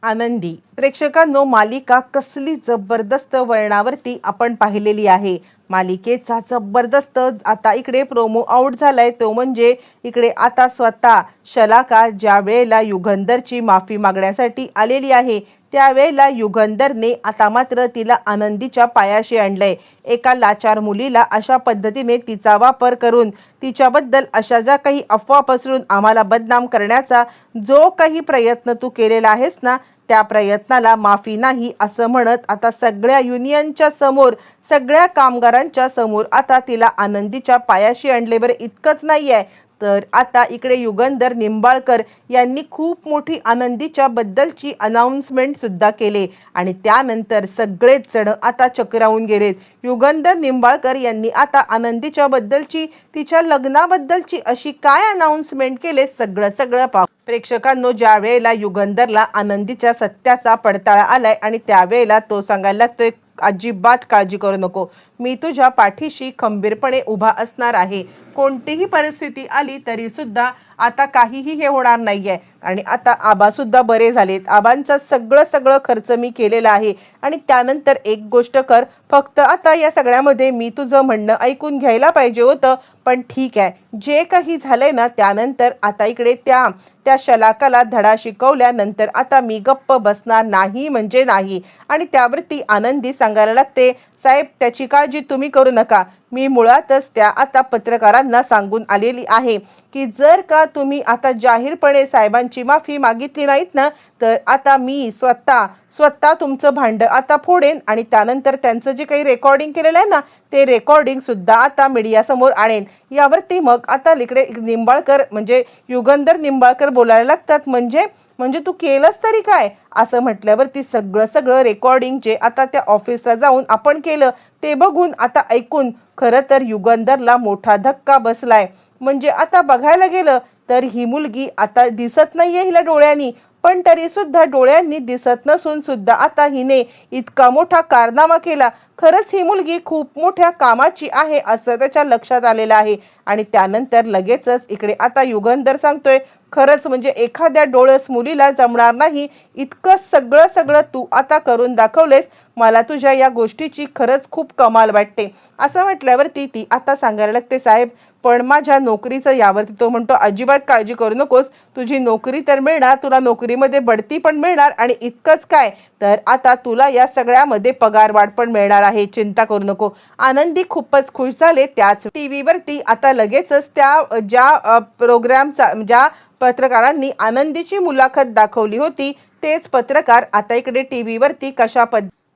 आनंदी प्रेक्षकांनो, मालिका कसली जबरदस्त वळणावरती आपण पाहिलेली आहे। मालिकेचा जबरदस्त आता इकडे प्रोमो आउट झालाय, तो म्हणजे इकडे आता स्वतः शलाका ज्या वेळेला युगंधरची माफी मागण्यासाठी आलेली आहे त्यावेळेला युगंधरने आता मात्र तिला आनंदीच्या पायाशी आणलंय। एका लाचार मुलीला अशा पद्धतीने तिचा वापर करून तिच्याबद्दल अशा ज्या काही अफवा पसरून आम्हाला बदनाम करण्याचा जो काही प्रयत्न तू केलेला आहेस ना, त्या प्रयत्नाला माफी नाही असं म्हणत आता सगळ्या युनियनच्या समोर, सगळ्या कामगारांच्या समोर आता तिला आनंदीच्या पायाशी आणले। बरं इतकंच नाहीये तर आता इकडे युगंधर निंबाळकर यांनी खूप मोठी आनंदीच्या बद्दलची अनाउन्समेंट सुद्धा केले आणि त्यानंतर सगळेच जण आता चक्रावून गेलेत। युगंधर निंबाळकर यांनी आता आनंदीच्या बद्दलची, तिच्या लग्नाबद्दलची अशी काय अनाउन्समेंट केले सगळं पाहू। प्रेक्षकांनो, ज्या वेळेला युगंधरला आनंदीच्या सत्याचा पडताळा आलाय आणि त्यावेळेला तो सांगायला लागतोय, अजिबात काळजी करू नको, मी तुझ्या पाठीशी खंबीरपणे उभा असणार आहे। कोणतीही परिस्थिती आली तरी सुद्धा आता काहीही हे होणार नाहीये आणि आता आबा सुद्धा बरे झालेत, आबांचा सगळं खर्च मी केलेला आहे आणि त्यानंतर एक गोष्ट कर, फक्त आता या सगळ्यामध्ये मी तुझं म्हणणं ऐकून घ्यायला पाहिजे होतं, पण ठीक आहे, जे काही झालंय ना त्यानंतर आता इकडे त्या शलाकाला धडा शिकवल्यानंतर आता मी गप्प बसणार नाही म्हणजे नाही। आणि त्यावरती आनंदी सांगायला लागते, साहेब त्याची काळजी तुम्ही करू नका, मी मुळातच त्या आता पत्रकारांना सांगून आलेली आहे की जर का तुम्ही आता जाहीरपणे साहेबांची माफी मागितली नाहीत ना तर आता मी स्वतः तुमचं भांड आता फोडेन आणि त्यानंतर त्यांचं जे काही रेकॉर्डिंग केलेलं आहे ना ते रेकॉर्डिंग सुद्धा आता मीडिया समोर आणेन। यावरती मग आता इकडे निंबाळकर म्हणजे युगंधर निंबाळकर बोलायला लागतात, म्हणजे तू केलंस तरी काय असं म्हटल्यावरती सगळं रेकॉर्डिंग जे आता त्या ऑफिसला जाऊन आपण केलं ते बघून आता ऐकून खरं तर युगंधरला मोठा धक्का बसलाय। म्हणजे आता बघायला गेलं तर ही मुलगी आता दिसत नाहीये हिला डोळ्यांनी, पण तरी सुद्धा डोळ्यांनी दिसत नसून सुद्धा आता हिने इतका मोठा कारनामा केला, खरंच ही मुलगी खूप मोठ्या कामाची आहे असं त्याच्या लक्षात आलेलं आहे। आणि त्यानंतर लगेचच इकडे आता युगंधर सांगतोय, खरंच म्हणजे एखाद्या डोळस मुलीला जमणार नाही इतकं सगळं तू आता करून दाखवलेस, मला तुझ्या या गोष्टीची खरंच खूप कमाल वाटते असं म्हटल्यावरती ती आता सांगायला लागते, साहेब पण माझ्या नोकरीचं, यावरती तो म्हणतो अजिबात काळजी करू नकोस, तुझी नोकरी तर मिळणार, तुला नोकरीमध्ये बढती पण मिळणार आणि इतकंच काय तर आता तुला या सगळ्यामध्ये पगारवाढ पण मिळणार आहे, चिंता करू नको। आनंदी खूपच खुश झाले। त्याच टीव्हीवरती आता लगेचच त्या ज्या प्रोग्रामचा, ज्या पत्रकारांनी आनंदीची मुलाखत दाखवली होती तेच पत्रकार आता इकडे टीव्हीवरती कशा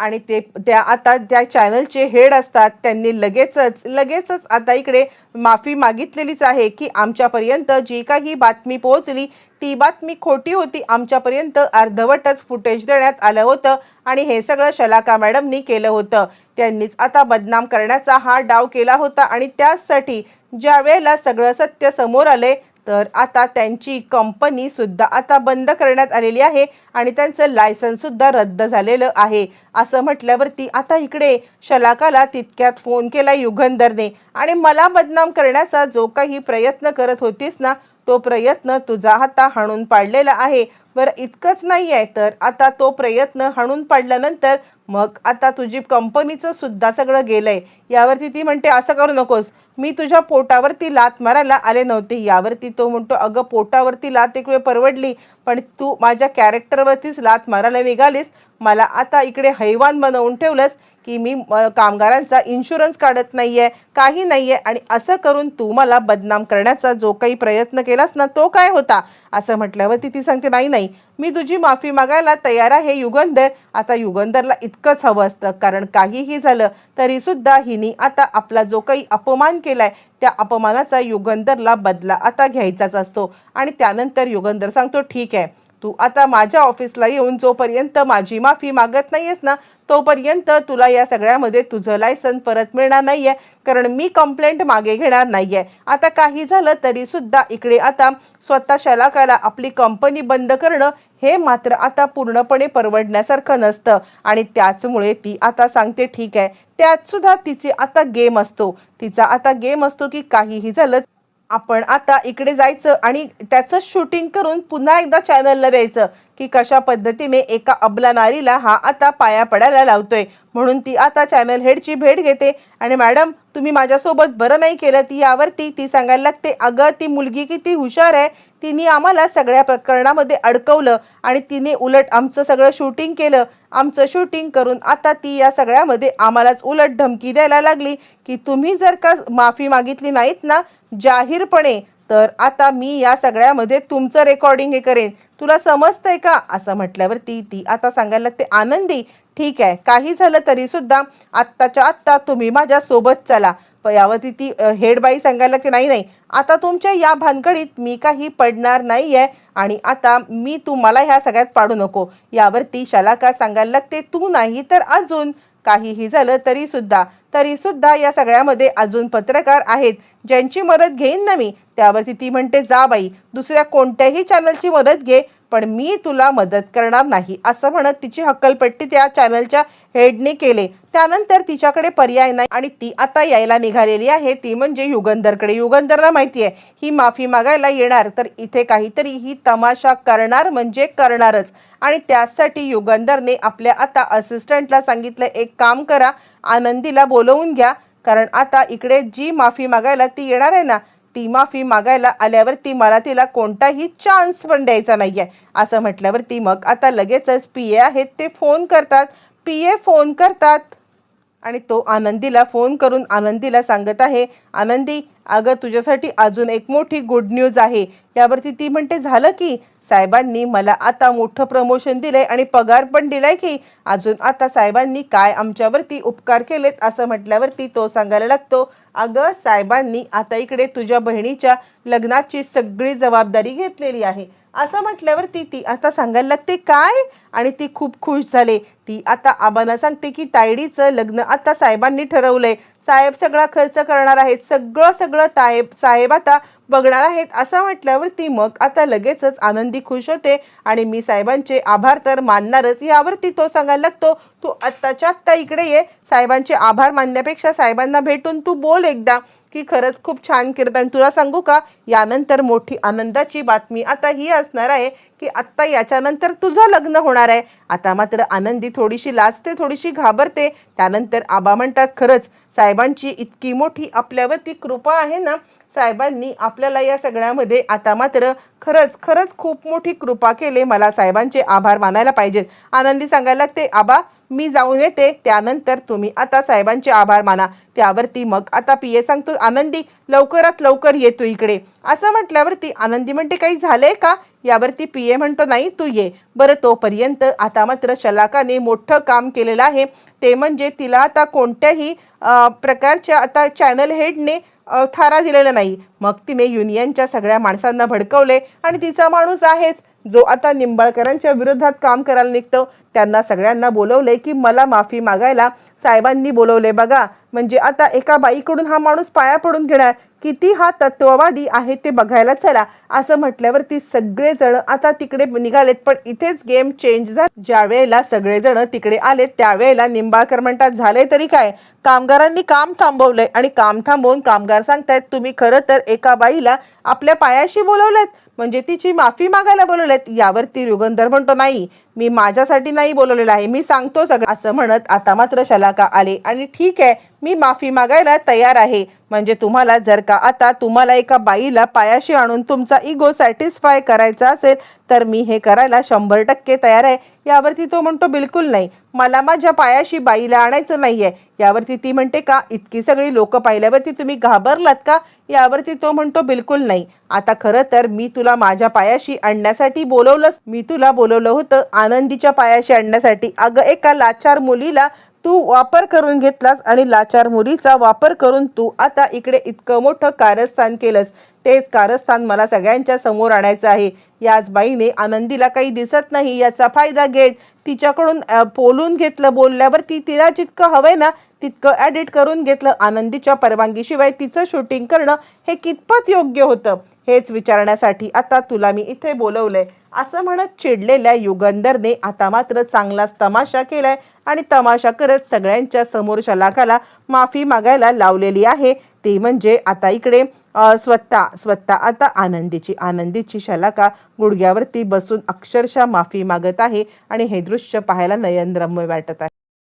आणि त्या आता त्या चॅनलचे हेड असतात, त्यांनी लगेचच आता इकडे माफी मागितलेलीच आहे की आमच्यापर्यंत जी काही बातमी पोहोचली ती बातमी खोटी होती, आमच्यापर्यंत अर्धवटच फुटेज देण्यात आलं होतं आणि हे सगळं शलाका मॅडमनी केलं होतं, त्यांनीच आता बदनाम करण्याचा हा डाव केला होता आणि त्यासाठी ज्या वेळेला सगळं सत्य समोर आले तर आता त्यांची कंपनी सुद्धा आता बंद करण्यात आलेली आहे आणि त्यांचं लायसन्स सुद्धा रद्द झालेलं आहे असं म्हटल्यावरती आता इकडे शलाकाला तितक्यात फोन केला युगंधरने आणि मला बदनाम करण्याचा जो काही प्रयत्न करत होतीस ना तो प्रयत्न तुझा आता हाणून पाडलेला आहे। बरं इतकंच नाही आहे तर आता तो प्रयत्न हाणून पाडल्यानंतर मग आता तुझी कंपनीचं सुद्धा सगळं गेलंय। यावरती ती म्हणते, असं करू नकोस, मी तुझ्या पोटावरती लात मारायला आले नव्हते। यावरती तो म्हणतो, अगं पोटावरती लात एक वेळ परवडली, पण तू माझ्या कॅरेक्टरवरतीच लात मारायला निघालीस, मला आता इकडे हैवान बनवून ठेवलंस की मी कामगारांचा इन्शुरन्स काढत नाहीये, काही नाहीये आणि असं करून तू मला बदनाम करण्याचा जो काही प्रयत्न केलास ना तो काय होता असं म्हटल्यावरती ती सांगते, नाही मी तुझी माफी मागायला तयार आहे युगंधर। आता युगंधरला इतकंच हवं असतं, कारण काहीही झालं तरी सुद्धा हिनी आता आपला जो काही अपमान केलाय त्या अपमानाचा युगंधरला बदला आता घ्यायचाच असतो। आणि त्यानंतर युगंधर सांगतो, ठीक आहे, तू आता माझ्या ऑफिसला येऊन जोपर्यंत माझी माफी मागत नाहीयेस ना तोपर्यंत तुला या सगळ्यामध्ये तुझं लायसन्स परत मिळणार नाहीये, कारण मी कंप्लेंट मागे घेणार नाहीये। आता काही झालं तरी सुद्धा इकडे आता स्वतः शलाकाला आपली कंपनी बंद करणं हे मात्र आता पूर्णपणे परवडण्यासारखं नसतं आणि त्याचमुळे ती आता सांगते, ठीक आहे, त्यात सुद्धा तिचा आता गेम असतो की काहीही झालं आपण आता इकडे जायचं आणि त्याचं शूटिंग करून पुन्हा एकदा चॅनलला द्यायचं की कशा पद्धतीने एका अबला नारीला हा आता पाया पडायला लावतोय. म्हणून ती आता चॅनल हेडची भेट घेते आणि मॅडम तुम्ही माझ्यासोबत बरं नाही केलं ती यावरती ती सांगायला लागते, अगं ती मुलगी किती हुशार आहे, तिने आम्हाला सगळ्या प्रकरणामध्ये अडकवलं आणि तिने उलट आमचं सगळं शूटिंग केलं. आमचं शूटिंग करून आता ती या सगळ्यामध्ये आम्हालाच उलट धमकी द्यायला लागली की तुम्ही जर का माफी मागितली नाहीत ना जाहीरपणे तर आता मी या सगळ्यामध्ये तुमचं रेकॉर्डिंग हे करेन, तुला समजतंय का असं म्हटल्यावर ती आता सांगायला लागते, आनंदी ठीक आहे काही झालं तरी सुद्धा आत्ताच्या आत्ता तुम्ही माझ्या सोबत चला. यावरती ती हेडबाई सांगायला लागते, नाही नाही आता तुमच्या या भानगडीत मी काही पडणार नाहीये आणि आता मी तुम्हाला ह्या सगळ्यात पाडू नको. यावरती शलाका सांगायला लागते, तू नाही तर अजून काहीही झालं तरी सुद्धा या सगळ्यामध्ये अजून पत्रकार आहेत ज्यांची मदत घेईन ना मी. त्यावरती ती म्हणते, जा बाई दुसऱ्या कोणत्याही चॅनलची मदत घे पण मी तुला मदत करणार नाही असं म्हणत तिची हक्कलपट्टी त्या चॅनलच्या हेडने केले. त्यानंतर तिच्याकडे पर्याय नाही आणि ती आता यायला निघालेली आहे ती म्हणजे युगंधरकडे. युगंधरला माहिती आहे ही माफी मागायला येणार तर इथे काहीतरी ही तमाशा करणार म्हणजे करणारच आणि त्यासाठी युगंधरने आपल्या आता असिस्टंटला सांगितलं, एक काम करा आनंदीला बोलवून घ्या कारण आता इकडे जी माफी मागायला ती येणार आहे ना ती माफी मागायला आल्यावरती मला तिला कोणताही चान्स पण द्यायचा नाहीये असं म्हटल्यावरती मग आता लगेचच पीए आहेत ते फोन करतात. पीए फोन करतात आणि तो आनंदीला फोन करून आनंदीला सांगत आहे, आनंदी अगं तुझ्यासाठी अजून एक मोठी गुड न्यूज आहे. यावरती ती म्हणते, झालं की साहेबांनी मला आता मोठं प्रमोशन दिलंय आणि पगार पण दिलाय की अजून आता साहेबांनी काय आमच्यावरती उपकार केलेत असं म्हटल्यावरती तो सांगायला लागतो, अगं साहेबांनी आता इकडे तुझ्या बहिणीच्या लग्नाची सगळी जबाबदारी घेतलेली आहे असं म्हटल्यावरती ती आता सांगायला लागते, काय आणि ती खूप खुश झाले. ती आता आबांना सांगते की तायडीचं लग्न आता साहेबांनी ठरवलंय, साहेब सगळा खर्च करणार आहेत, सगळं साहेब आता बघणार आहेत असं म्हटल्यावरती मग आता लगेचच आनंदी खुश होते आणि मी साहेबांचे आभार तर मानणारच. यावरती तो सांगायला लागतो, तू आत्ताच्या आत्ता इकडे ये, साहेबांचे आभार मानण्यापेक्षा साहेबांना भेटून तू बोल एकदा की खरंच खूप छान कीर्तन. तुला सांगू का यानंतर मोठी आनंदाची बातमी आता ही असणार आहे की आत्ता याच्यानंतर तुझं लग्न होणार आहे. आता मात्र आनंदी थोडीशी लाजते, थोडीशी घाबरते. त्यानंतर आबा म्हणतात, खरंच साहेबांची इतकी मोठी आपल्यावरती कृपा आहे ना, साहेबांनी आपल्याला या सगळ्यामध्ये आता मात्र खरंच खूप मोठी कृपा केली, मला साहेबांचे आभार मानायला पाहिजेत. आनंदी सांगायला लागते, आबा मी जाऊन येते त्यानंतर तुम्ही आता साहेबांचे आभार माना. त्यावरती मग आता पीए सांगतो, आनंदी लवकरात लवकर येतो इकडे असं म्हटल्यावरती आनंदी म्हणते, काही झालंय का. यावरती पीए म्हणतो, नाही तू ये बरं. तोपर्यंत आता मात्र शलाकाने मोठं काम केलेलं आहे ते म्हणजे तिला आता कोणत्याही प्रकारच्या आता चॅनल हेडने थारा दिलेला नाही. मग तिने युनियनच्या सगळ्या माणसांना भडकवले आणि तिचा माणूस आहेच जो आता निंबाळकरांच्या विरोधात काम करायला निघतो त्यांना सगळ्यांना बोलवले की मला माफी मागायला साहेबांनी बोलवले बघा. म्हणजे आता एका बाईकडून हा माणूस पाया पडून घेणार, किती हा तत्ववादी आहे ते बघायला चला असं म्हटल्यावरती सगळेजण आता तिकडे निघालेत. पण इथेच गेम चेंज झाला. ज्या वेळेला सगळेजण तिकडे आलेत त्यावेळेला निंबाळकर म्हणतात, झाले तरी काय, कामगारांनी काम थांबवलंय आणि काम थांबवून कामगार सांगतायत तुम्ही खरं तर एका बाईला आपल्या पायाशी बोलवलेत म्हणजे तिची माफी मागायला बोलवलेत. यावरती युगंधर म्हणतो, नाही मी माझ्यासाठी नाही बोलवलेलं आहे, मी सांगतो सगळं असं म्हणत आता मात्र शलाका आले आणि ठीक आहे मी माफी मागायला तयार आहे. म्हणजे तुम्हाला जर का आता तुम्हाला एका बाईला पायाशी आणून तुमचा इगो सॅटिस्फाय करायचा असेल तर मी हे करायला 100% तयार आहे. यावरती तो म्हणतो, बिलकुल नाही, मला माझ्या पायाशी बाईला आणायचं नाहीये. यावरती ती म्हणते, का इतकी सगळी लोक पाहिल्यावरती तुम्ही घाबरलात का. यावरती तो म्हणतो, बिलकुल नाही, आता खरं तर मी तुला माझ्या पायाशी आणण्यासाठी बोलवलंच, मी तुला बोलवलं होतं आनंदीच्या पायाशी आणण्यासाठी. अगं एका लाचार मुलीला तू वापर करून घेतलास आणि लाचार मुलीचा वापर करून तू आता इकडे इतकं मोठं कारस्थान केलंस. तेच कारस्थान मला सगळ्यांच्या समोर आणायचं आहे. याच बाईने आनंदीला काही दिसत नाही याचा फायदा घेत तिच्याकडून बोलून घेतलं. बोलल्यावरती तिला जितकं हवंय ना तितकं ॲडिट करून घेतलं. आनंदीच्या परवानगीशिवाय तिचं शूटिंग करणं हे कितपत योग्य होतं हेच विचारण्यासाठी आता तुला मी इथे बोलवलंय असं म्हणत चिडलेल्या युगंधरने आता मात्र चांगलाच तमाशा केलाय आणि तमाशा करत सगळ्यांच्या समोर शलाकाला माफी मागायला लावलेली आहे. ते म्हणजे आता इकडे स्वतः आता आनंदीची शलाका गुडघ्यावरती बसून अक्षरशः माफी मागत आहे आणि हे दृश्य पाहायला नयनरम्य वाटत आहे.